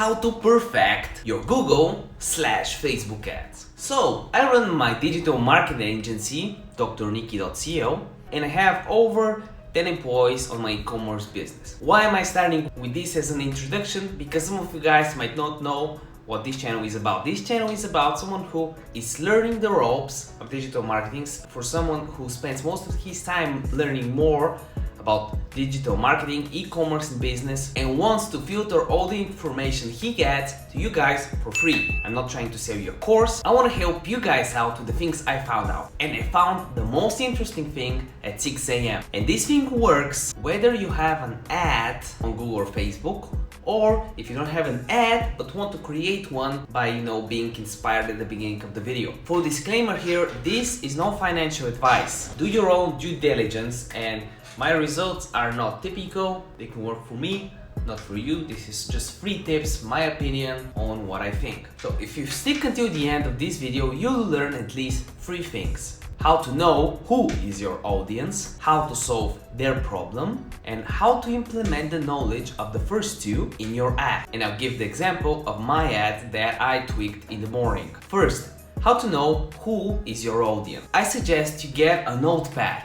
how to perfect your Google/Facebook ads. So I run my digital marketing agency, drniki.co, and I have over 10 employees on my e-commerce business. Why am I starting with this as an introduction? Because some of you guys might not know what this channel is about. This channel is about someone who is learning the ropes of digital marketing, for someone who spends most of his time learning more about digital marketing, e-commerce and business, and wants to filter all the information he gets to you guys for free. I'm not trying to sell you a course. I want to help you guys out with the things I found out. And I found the most interesting thing at 6 a.m. And this thing works whether you have an ad on Google or Facebook, or if you don't have an ad but want to create one by being inspired at the beginning of the video. Full disclaimer here, this is no financial advice. Do your own due diligence, and my results are not typical. They can work for me, not for you. This is just free tips, my opinion on what I think. So if you stick until the end of this video, you'll learn at least 3 things. How to know who is your audience, how to solve their problem, and how to implement the knowledge of the first 2 in your ad. And I'll give the example of my ad that I tweaked in the morning. First, how to know who is your audience. I suggest you get a notepad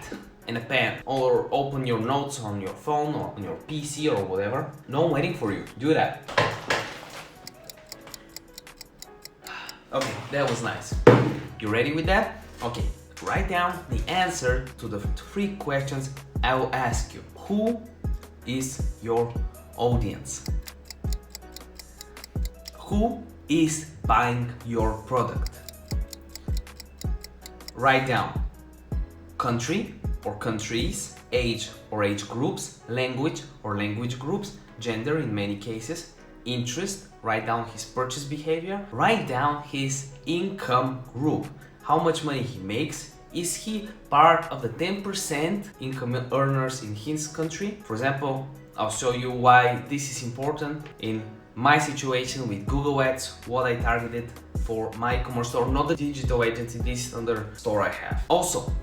and a pen, or open your notes on your phone or on your PC or whatever. No, I'm waiting for you. Do that. Okay, that was nice. You ready with that? Okay, write down the answer to the 3 questions I will ask you. Who is your audience? Who is buying your product? Write down country or countries, age or age groups, language or language groups, gender in many cases, interest, write down his purchase behavior, write down his income group, how much money he makes, is he part of the 10% income earners in his country? For example, I'll show you why this is important in my situation with Google Ads, what I targeted for my e-commerce store, not the digital agency, this is another store I have. Also,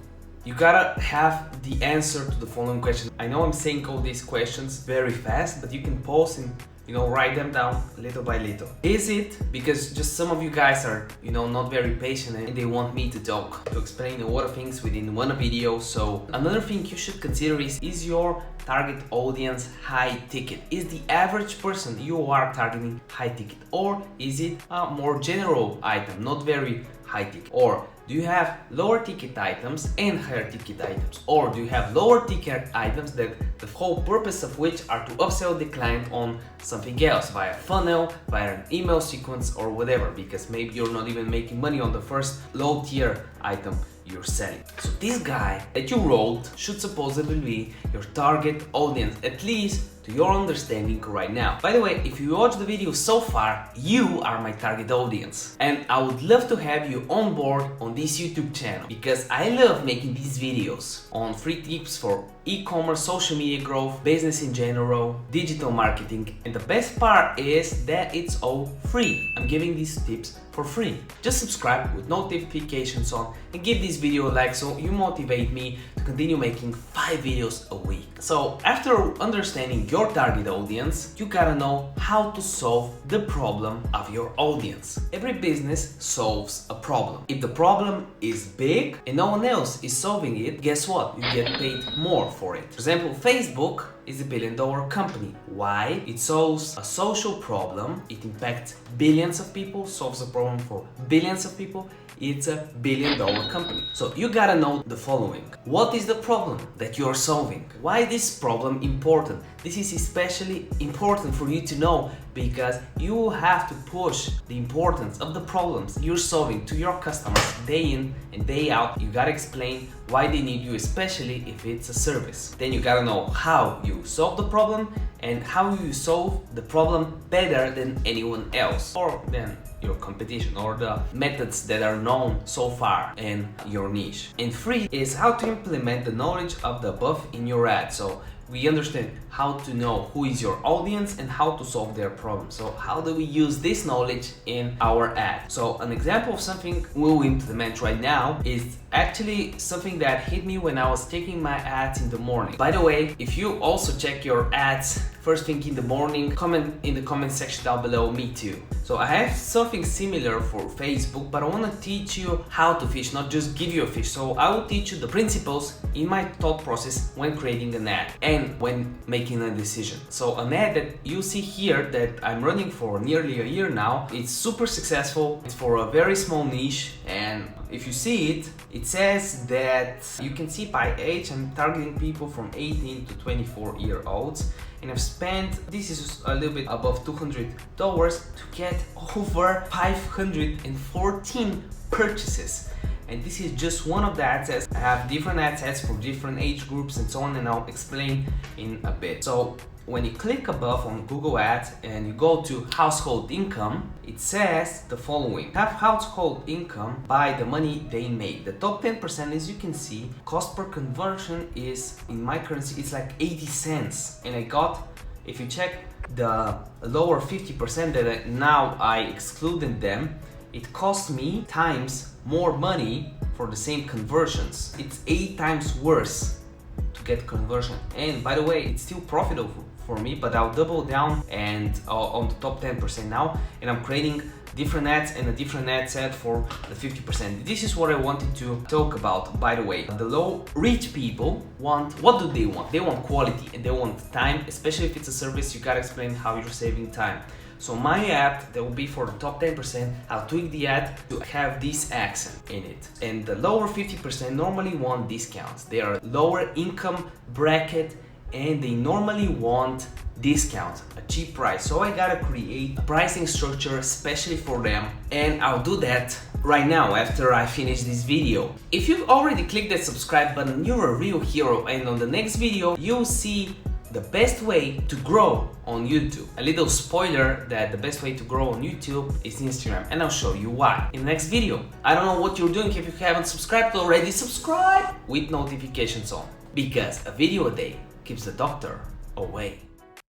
you gotta have the answer to the following question. I know I'm saying all these questions very fast, but you can pause and write them down little by little. Is it because just some of you guys are not very patient and they want me to talk, to explain a lot of things within one video? So another thing you should consider is your target audience high ticket? Is the average person you are targeting high ticket, or is it a more general item, not very high ticket? Or do you have lower ticket items and higher ticket items? Or do you have lower ticket items that the whole purpose of which are to upsell the client on something else, via funnel, via an email sequence or whatever, because maybe you're not even making money on the first low tier item you're selling. So this guy that you wrote should supposedly be your target audience, at least to your understanding right now. By the way, if you watch the video so far, you are my target audience. And I would love to have you on board on this YouTube channel, because I love making these videos on free tips for e-commerce, social media growth, business in general, digital marketing. And the best part is that it's all free. I'm giving these tips for free. Just subscribe with notifications on and give this video a like so you motivate me to continue making 5 videos a week. So after understanding your target audience, you gotta know how to solve the problem of your audience. Every business solves a problem. If the problem is big and no one else is solving it, guess what? You get paid more for it. For example, Facebook is a $1 billion company. Why? It solves a social problem. It impacts billions of people, solves a problem for billions of people. It's a $1 billion company. So you gotta know the following. What is the problem that you're solving? Why is this problem important? This is especially important for you to know because you have to push the importance of the problems you're solving to your customers day in and day out. You gotta explain why they need you, especially if it's a service. Then you gotta know how you solve the problem and how you solve the problem better than anyone else, or than your competition, or the methods that are known so far in your niche. And 3 is how to implement the knowledge of the above in your ad. So we understand how to know who is your audience and how to solve their problem. So how do we use this knowledge in our ad? So an example of something we'll implement right now is actually something that hit me when I was taking my ads in the morning. By the way, if you also check your ads first thing in the morning, comment in the comment section down below, me too. So I have something similar for Facebook, but I want to teach you how to fish, not just give you a fish. So I will teach you the principles in my thought process when creating an ad and when making a decision. So an ad that you see here that I'm running for nearly a year now, it's super successful. It's for a very small niche, and if you see it, it says that you can see by age I'm targeting people from 18 to 24-year-olds, and I've spent, this is a little bit above $200 to get over 514 purchases. And this is just one of the ad sets. I have different ad sets for different age groups and so on, and I'll explain in a bit. So when you click above on Google Ads and you go to household income, it says the following: have household income by the money they make. The top 10%, as you can see, cost per conversion is, in my currency, it's like 80 cents. And I got, if you check the lower 50% that now I excluded them, it cost me times more money for the same conversions. It's 8 times worse to get conversion. And by the way, it's still profitable for me, but I'll double down and on the top 10% now, and I'm creating different ads and a different ad set for the 50%. This is what I wanted to talk about, by the way. The low rich people want, what do they want? They want quality and they want time, especially if it's a service. You gotta explain how you're saving time. So my ad that will be for the top 10%, I'll tweak the ad to have this accent in it. And the lower 50% normally want discounts. They are lower income bracket and they normally want discounts, a cheap price. So I gotta create a pricing structure especially for them, and I'll do that right now after I finish this video. If you've already clicked that subscribe button, you're a real hero, and on the next video you'll see the best way to grow on YouTube. A little spoiler that the best way to grow on YouTube is Instagram, and I'll show you why in the next video. I don't know what you're doing if you haven't subscribed already. Subscribe with notifications on, because a video a day keeps the doctor away.